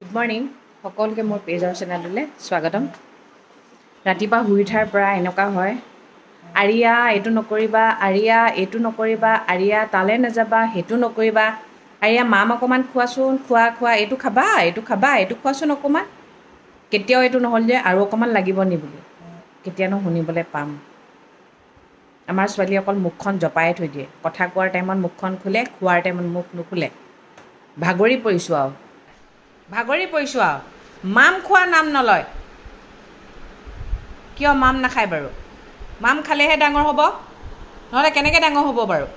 Good morning সকলোকে মোৰ পেজৰ চেনেললৈ স্বাগতম। ৰাতিপুৱা শুই উঠাৰ পৰা এনেকুৱা হয়, আৰিয়া এইটো নকৰিবা, আৰিয়া এইটো নকৰিবা, আৰিয়া তালৈ নাযাবা, সেইটো নকৰিবা, আৰিয়া মাম অকণমান খোৱাচোন, খোৱা এইটো খাবা, এইটো খোৱাচোন অকণমান। কেতিয়াও এইটো নহ'ল যে আৰু অকণমান লাগিব নি বুলি কেতিয়ানো শুনিবলৈ পাম। আমাৰ ছোৱালী অকল মুখখন জপাই থৈ দিয়ে, কথা কোৱাৰ টাইমত মুখখন খোলে, খোৱাৰ টাইমত মুখ নুখোলে। ভাগৰি পৰিছোঁ আৰু মাম খোৱাৰ নাম নলয়। কিয় মাম নাখায় বাৰু? মাম খালেহে ডাঙৰ হ'ব, নহ'লে কেনেকৈ ডাঙৰ হ'ব বাৰু?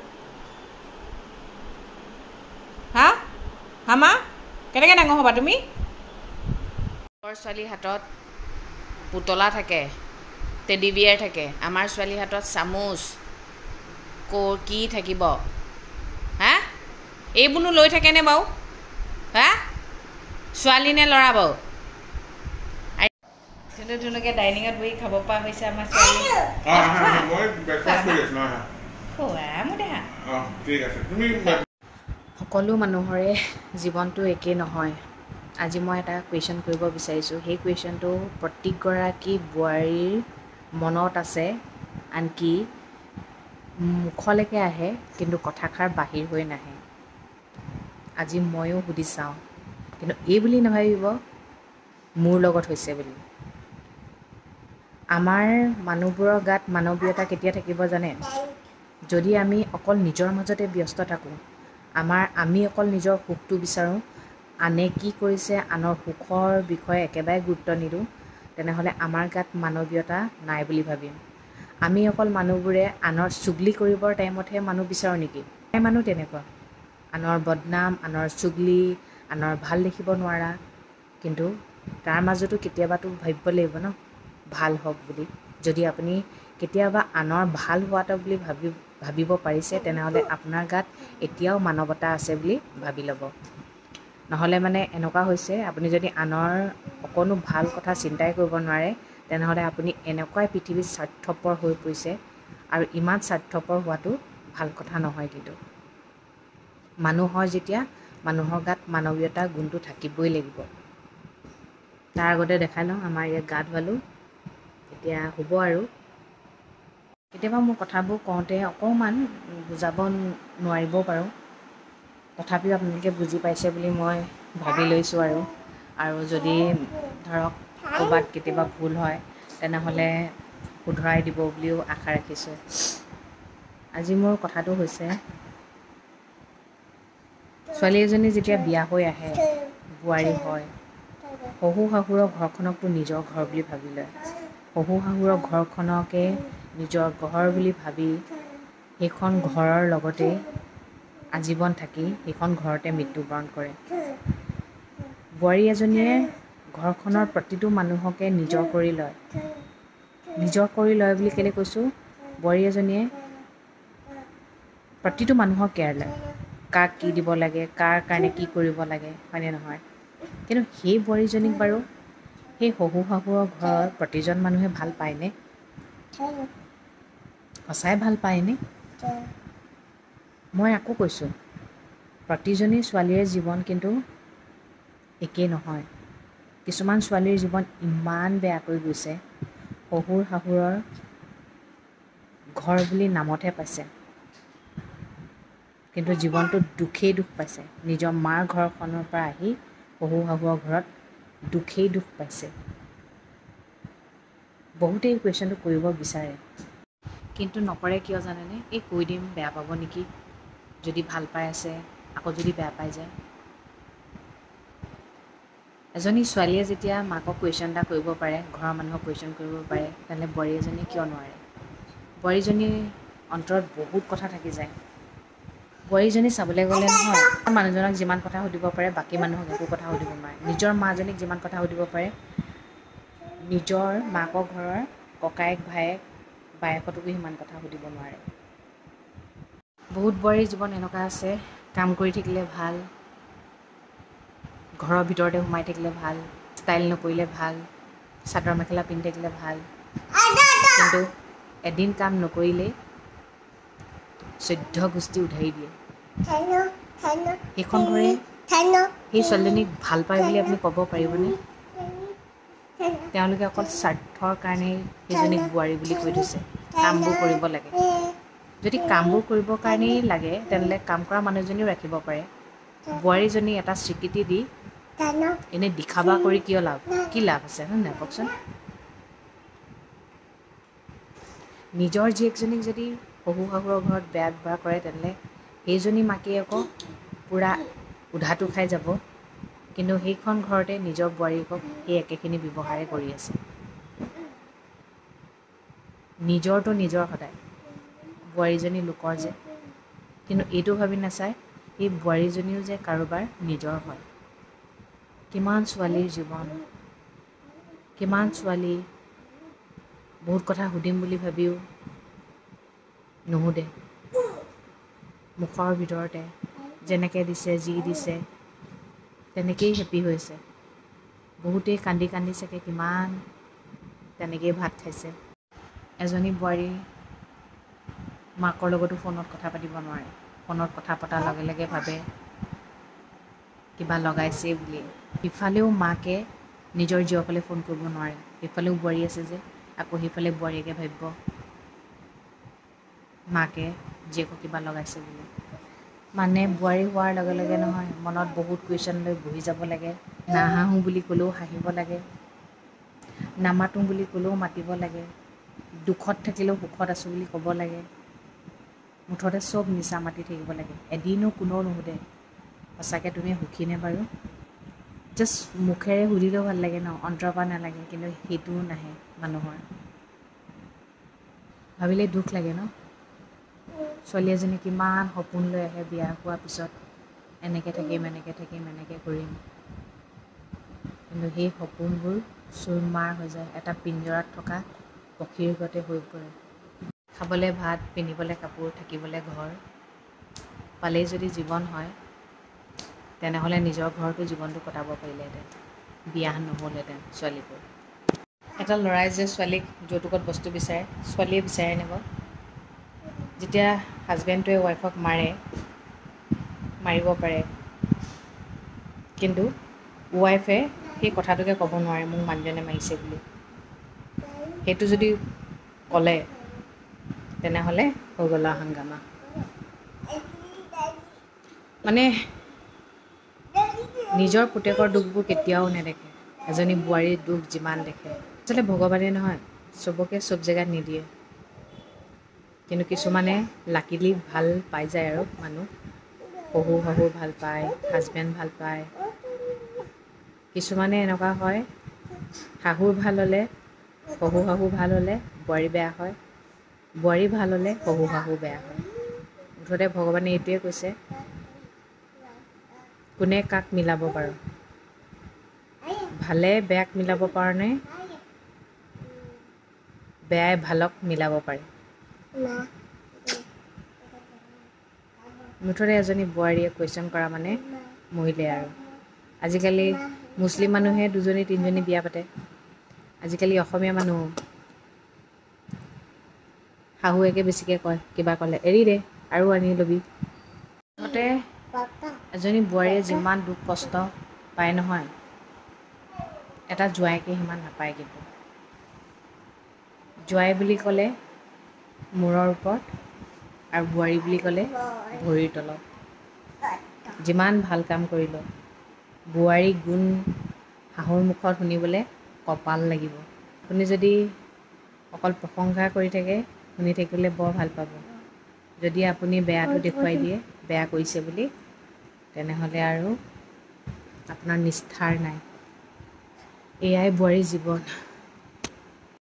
মা কেনেকৈ ডাঙৰ হ'বা তুমি? ছোৱালীৰ হাতত পুতলা থাকে, টেডি বিয়াৰ থাকে, আমাৰ ছোৱালীৰ হাতত চামুচ কি থাকিব? এইবোৰনো লৈ থাকেনে বাৰু? ছোৱালী নে ল'ৰা বাৰু? ধুনুকে ডাইনিঙত বহি খাব পৰা হৈছে আমাৰ ছোৱালী। সকলো মানুহৰে জীৱনটো একেই নহয়। আজি মই এটা কুৱেশ্যন কৰিব বিচাৰিছোঁ। সেই কুৱেশ্যনটো প্ৰত্যেকগৰাকী বোৱাৰীৰ মনত আছে, আনকি মুখলৈকে আহে, কিন্তু কথাষাৰ বাহিৰ হৈ নাহে। আজি ময়ো সুধি চাওঁ, কিন্তু এই বুলি নাভাবিব মোৰ লগত হৈছে বুলি। আমাৰ মানুহবোৰৰ গাত মানৱীয়তা কেতিয়া থাকিব জানে? যদি আমি অকল নিজৰ মাজতে ব্যস্ত থাকোঁ, আমি অকল নিজৰ সুখটো বিচাৰোঁ, আনে কি কৰিছে আনৰ সুখৰ বিষয়ে একেবাৰে গুৰুত্ব নিদিওঁ, তেনেহ'লে আমাৰ গাত মানৱীয়তা নাই বুলি ভাবিম। আমি অকল মানুহবোৰে আনৰ চুগলি কৰিবৰ টাইমতহে মানুহ বিচাৰোঁ নেকি? মানুহ তেনেকুৱা, আনৰ বদনাম, আনৰ চুগলি, আনৰ ভাল দেখিব নোৱাৰা, কিন্তু তাৰ মাজতো কেতিয়াবাতো ভাবিব লাগিব ন, ভাল হওক বুলি। যদি আপুনি কেতিয়াবা আনৰ ভাল হোৱাটো বুলি ভাবিব পাৰিছে, তেনেহ'লে আপোনাৰ গাত এতিয়াও মানৱতা আছে বুলি ভাবি ল'ব। নহ'লে এনেকুৱা হৈছে, আপুনি যদি আনৰ অকণো ভাল কথা চিন্তাই কৰিব নোৱাৰে, তেনেহ'লে আপুনি এনেকুৱাই পৃথিৱীত স্বাৰ্থপৰ হৈ পৰিছে, আৰু ইমান স্বাৰ্থপৰ হোৱাটো ভাল কথা নহয়। কিন্তু মানুহৰ যেতিয়া মানুহৰ গাত মানৱীয়তা গুণটো থাকিবই লাগিব। তাৰ আগতে দেখাই লওঁ, আমাৰ ইয়াত গা ধুৱালোঁ, এতিয়া হ'ব আৰু। কেতিয়াবা মোৰ কথাবোৰ কওঁতে অকণমান বুজাব নোৱাৰিবও পাৰোঁ, তথাপিও আপোনালোকে বুজি পাইছে বুলি মই ভাবি লৈছোঁ। আৰু যদি ধৰক ক'ৰবাত কেতিয়াবা ভুল হয়, তেনেহ'লে শুধৰাই দিব বুলিও আশা ৰাখিছোঁ। আজি মোৰ কথাটো হৈছে, ছোৱালী এজনী যেতিয়া বিয়া হৈ আহে, বোৱাৰী হয়, শহু শাহুৰৰ ঘৰখনকতো নিজৰ ঘৰ বুলি ভাবি লয়। শহু শাহুৰৰ ঘৰখনকে নিজৰ ঘৰ বুলি ভাবি সেইখন ঘৰৰ লগতে আজীৱন থাকি সেইখন ঘৰতে মৃত্যুবৰণ কৰে। বোৱাৰী এজনীয়ে ঘৰখনৰ প্ৰতিটো মানুহকে নিজৰ কৰি লয়। নিজৰ কৰি লয় বুলি কেলৈ কৈছোঁ? বোৱাৰী এজনীয়ে প্ৰতিটো মানুহক কেয়াৰ লয়, কাক কি দিব লাগে, কাৰ কাৰণে কি কৰিব লাগে, হয়নে নহয়? কিন্তু সেই বোৱাৰীজনীক বাৰু সেই শহু শাহুৰৰ ঘৰৰ প্ৰতিজন মানুহে ভাল পায়নে? সঁচাই ভাল পায়নে? মই আকৌ কৈছোঁ, প্ৰতিজনী ছোৱালীৰে জীৱন কিন্তু একেই নহয়। কিছুমান ছোৱালীৰ জীৱন ইমান বেয়াকৈ গৈছে, শহুৰ শাহুৰৰ ঘৰ বুলি নামতহে পাইছে, কিন্তু জীৱনটোত দুখেই দুখ পাইছে। নিজৰ মাৰ ঘৰখনৰ পৰা আহি শহু শাহুৰৰ ঘৰত দুখেই দুখ পাইছে। বহুতেই কুৱেশ্যনটো কৰিব বিচাৰে, কিন্তু নকৰে কিয় জানেনে? এই কৈ দিম বেয়া পাব নেকি, যদি ভাল পাই আছে আকৌ যদি বেয়া পাই যায়। এজনী ছোৱালীয়ে যেতিয়া মাকক কুৱেশ্যন এটা কৰিব পাৰে, ঘৰৰ মানুহক কুৱেশ্যন কৰিব পাৰে, তেনেহ'লে বোৱাৰী এজনীয়ে কিয় নোৱাৰে? বোৱাৰীজনীৰ অন্তৰত বহুত কথা থাকি যায়। বোৱাৰীজনী চাবলৈ গ'লে নহয়, মানুহজনক যিমান কথা সুধিব পাৰে, বাকী মানুহক একো কথা সুধিব নোৱাৰে। নিজৰ মাজনীক যিমান কথা সুধিব পাৰে, নিজৰ মাকৰ ঘৰৰ ককায়েক ভায়েক বায়েকতকো সিমান কথা সুধিব নোৱাৰে। বহুত বোৱাৰীৰ জীৱন এনেকুৱা আছে, কাম কৰি থাকিলে ভাল, ঘৰৰ ভিতৰতে সোমাই থাকিলে ভাল, ষ্টাইল নকৰিলে ভাল, চাদৰ মেখেলা পিন্ধি থাকিলে ভাল, কিন্তু এদিন কাম নকৰিলেই 14 গোষ্ঠী উধাৰি দিয়ে। সেইখন ঘৰে সেই ছোৱালীজনীক ভাল পায় বুলি আপুনি ক'ব পাৰিবনে? তেওঁলোকে অকল স্বাৰ্থৰ কাৰণেই সেইজনীক বোৱাৰী বুলি কৈ থৈছে, কামবোৰ কৰিব লাগে। যদি কামবোৰ কৰিবৰ কাৰণেই লাগে তেনেহ'লে কাম কৰা মানুহজনীও ৰাখিব পাৰে। বোৱাৰীজনী এটা স্বীকৃতি দি এনেই দিখাবা কৰি কিয় লাভ, কি লাভ আছে হয় নাই কওকচোন? নিজৰ জীয়েকজনীক যদি শহু শাহুৰৰ ঘৰত বেয়া ব্যৱহাৰ কৰে তেনেহ'লে সেইজনী মাকে আকৌ পূৰা উধাটো খাই যাব, কিন্তু সেইখন ঘৰতে নিজৰ বোৱাৰীকক সেই একেখিনি ব্যৱহাৰে কৰি আছে। নিজৰটো নিজৰ সদায়, বোৱাৰীজনী লোকৰ যে, কিন্তু এইটো ভাবি নাচায় এই বোৱাৰীজনীও যে কাৰোবাৰ নিজৰ হয়। কিমান ছোৱালীৰ জীৱন, কিমান ছোৱালী বহুত কথা সুধিম বুলি ভাবিও নুসুধে, মুখৰ ভিতৰতে যেনেকৈ দিছে যি দিছে তেনেকেই হেপী হৈছে। বহুতেই কান্দি কান্দি চাগে কিমান তেনেকেই ভাত খাইছে। এজনী বোৱাৰী মাকৰ লগতো ফোনত কথা পাতিব নোৱাৰে, ফোনত কথা পতাৰ লগে লগে ভাবে কিবা লগাইছেই বুলি। ইফালেও মাকে নিজৰ জীয়কলৈ ফোন কৰিব নোৱাৰে, সেইফালেও বোৱাৰী আছে যে আকৌ সেইফালে বোৱাৰীয়েকে ভাবিব মাকে জীয়েকক কিবা লগাইছে বুলি। মানে বোৱাৰী হোৱাৰ লগে লগে নহয় মনত বহুত কুৱেশ্যন লৈ বহি যাব লাগে। নাহাঁহো বুলি ক'লেও হাঁহিব লাগে, নামাতোঁ বুলি ক'লেও মাতিব লাগে, দুখত থাকিলেও সুখত আছোঁ বুলি ক'ব লাগে, মুঠতে চব মিছা মাতি থাকিব লাগে। এদিনো কোনেও নুসুধে সঁচাকৈ তুমি সুখীনে বাৰু? জাষ্ট মুখেৰে সুধিলেও ভাল লাগে ন, অন্তৰৰ পৰা নালাগে, কিন্তু সেইটোও নাহে মানুহৰ। ভাবিলে দুখ লাগে ন? ছোৱালী এজনী কিমান সপোন লৈ আহে বিয়া হোৱাৰ পিছত, এনেকৈ থাকিম এনেকৈ থাকিম এনেকৈ কৰিম, কিন্তু সেই সপোনবোৰ চুৰমাৰ হৈ যায়, এটা পিঞ্জৰাত থকা পক্ষীৰ গতে হৈ পৰে। খাবলৈ ভাত, পিন্ধিবলৈ কাপোৰ, থাকিবলৈ ঘৰ পালেই যদি জীৱন হয় তেনেহ'লে নিজৰ ঘৰতো জীৱনটো কটাব পাৰিলেহেঁতেন, বিয়া নহ'লহেঁতেন ছোৱালীবোৰ। এটা ল'ৰাই যে ছোৱালীক যৌতুকত বস্তু বিচাৰে, ছোৱালীয়ে বিচাৰেনে বাৰু? যেতিয়া হাজবেণ্ডটোৱে ৱাইফক মাৰে, মাৰিব পাৰে, কিন্তু ৱাইফে সেই কথাটোকে ক'ব নোৱাৰে মোক মানুহজনে মাৰিছে বুলি। সেইটো যদি ক'লে তেনেহ'লে হৈ গ'ল আৰু হাংগামা। মানে নিজৰ পুতেকৰ দুখবোৰ কেতিয়াও নেদেখে, এজনী বোৱাৰীৰ দুখ যিমান দেখে। আচলতে ভগৱানে নহয় চবকে চব জেগাত নিদিয়ে, কিন্তু কিছুমানে লাকিলি ভাল পাই যায় আৰু মানুহ, শহু শাহু ভাল পায়, হাজবেণ্ড ভাল পায়। কিছুমানে এনেকুৱা হয় শাহুৰ ভাল হ'লে, শহু শাহু ভাল হ'লে বোৱাৰী বেয়া হয়, বোৱাৰী ভাল হ'লে শহু শাহু বেয়া হয়। মুঠতে ভগৱানে এইটোৱে কৈছে কোনে কাক মিলাব পাৰোঁ, ভালে বেয়াক মিলাব পৰা নাই, বেয়াই ভালক মিলাব পাৰে। মুঠতে এজনী বোৱাৰীয়ে কুৱেশ্যন কৰা মানে মৰিলে আৰু। আজিকালি মুছলিম মানুহে দুজনী তিনিজনী বিয়া পাতে, আজিকালি অসমীয়া মানুহ শাহুৱেকে বেছিকৈ কয়, কিবা ক'লে এৰি দে আৰু আনি ল'বি। মুঠতে এজনী বোৱাৰীয়ে যিমান দুখ কষ্ট পায় নহয়, এটা জোৱাইকে সিমান নাপায়। কিন্তু জোৱাই বুলি ক'লে মূৰৰ ওপৰত আৰু বোৱাৰী বুলি ক'লে ভৰিৰ তলত। যিমান ভাল কাম কৰিলোঁ বোৱাৰী গুণ শাহুৰ মুখত শুনিবলৈ কপাল লাগিব। আপুনি যদি অকল প্ৰশংসা কৰি থাকে শুনি থাকিবলৈ বৰ ভাল পাব, যদি আপুনি বেয়াটো দেখুৱাই দিয়ে বেয়া কৰিছে বুলি তেনেহ'লে আৰু আপোনাৰ নিস্তাৰ নাই। এয়াই বোৱাৰীৰ জীৱন।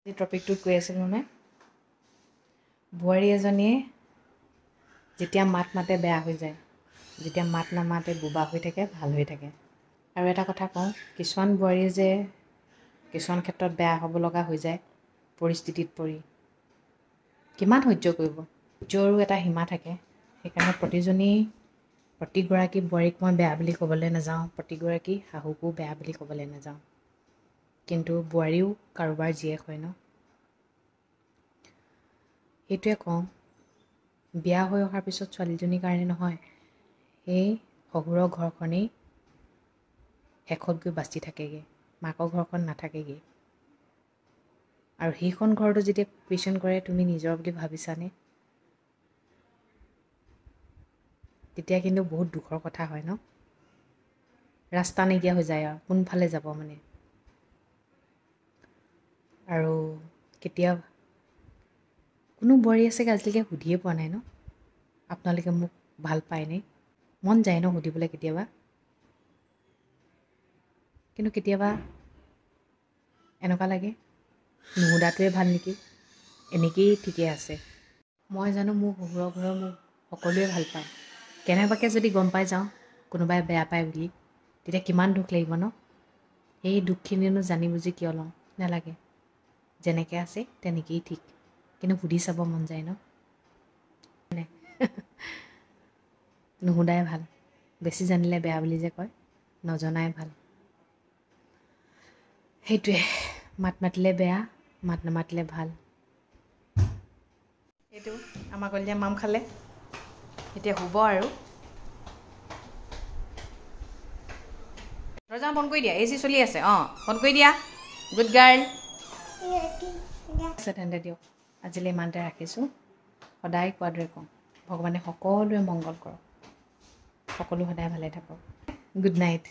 এই টপিকটোত কৈ আছিলোঁ নহয়, বোৱাৰী এজনীয়ে যেতিয়া মাত মাতে বেয়া হৈ যায়, যেতিয়া মাত নামাতে বোবা হৈ থাকে ভাল হৈ থাকে। আৰু এটা কথা কওঁ, কিছুমান বোৱাৰীয়ে যে কিছুমান ক্ষেত্ৰত বেয়া হ'ব লগা হৈ যায় পৰিস্থিতিত পৰি, কিমান সহ্য কৰিব, সহ্যৰো এটা সীমা থাকে। সেইকাৰণে প্ৰতিগৰাকী বোৱাৰীক মই বেয়া বুলি ক'বলৈ নাযাওঁ, প্ৰতিগৰাকী শাহুকো বেয়া বুলি ক'বলৈ নাযাওঁ, কিন্তু বোৱাৰীও কাৰোবাৰ জীয়েক হয় ন। সেইটোৱে কওঁ, বিয়া হৈ অহাৰ পিছত ছোৱালীজনীৰ কাৰণে নহয়, সেই শহুৰৰ ঘৰখনেই শেষত গৈ বাচি থাকেগৈ, মাকৰ ঘৰখন নাথাকেগৈ। আৰু সেইখন ঘৰতো যেতিয়া কুৱেশ্যন কৰে তুমি নিজৰ বুলি ভাবিছানে, তেতিয়া কিন্তু বহুত দুখৰ কথা হয় ন। ৰাস্তা নাইকিয়া হৈ যায় আৰু কোনফালে যাব মানে। আৰু কেতিয়া কোনো বোৱাৰী আছে আজিলৈকে সুধিয়ে পোৱা নাই ন, আপোনালোকে মোক ভাল পায়নে? মন যায় ন সুধিবলৈ কেতিয়াবা, কিন্তু কেতিয়াবা এনেকুৱা লাগে নুসুধাটোৱে ভাল নেকি, এনেকেই ঠিকে আছে। মই জানো মোৰ শহুৰৰ ঘৰৰ মোক সকলোৱে ভাল পায়, কেনেবাকৈ যদি গম পাই যাওঁ কোনোবাই বেয়া পায় বুলি, তেতিয়া কিমান দুখ লাগিব ন। সেই দুখখিনিনো জানি বুজি কিয় লওঁ, নালাগে, যেনেকৈ আছে তেনেকেই ঠিক। কিন্তু সুধি চাব মন যায় ন, নুসুধাই ভাল। বেছি জানিলে বেয়া বুলি যে কয়, নজনাই ভাল। সেইটোৱে, মাত মাতিলে বেয়া, মাত নামাতিলে ভাল। এইটো আমাৰ কলিজা মাম খালে, এতিয়া শুব আৰু। দৰ্জা বন্ধ কৰি দিয়া, AC চলি আছে, অঁ বন্ধ কৰি দিয়া, গুড গাৰ্ল। আছে তেন্তে দিয়ক, আজিলৈ ইমানতে ৰাখিছোঁ। সদায় কোৱাৰ দৰে কওঁ, ভগৱানে সকলোৰে মংগল কৰক, সকলো সদায় ভালে থাকক। Good night.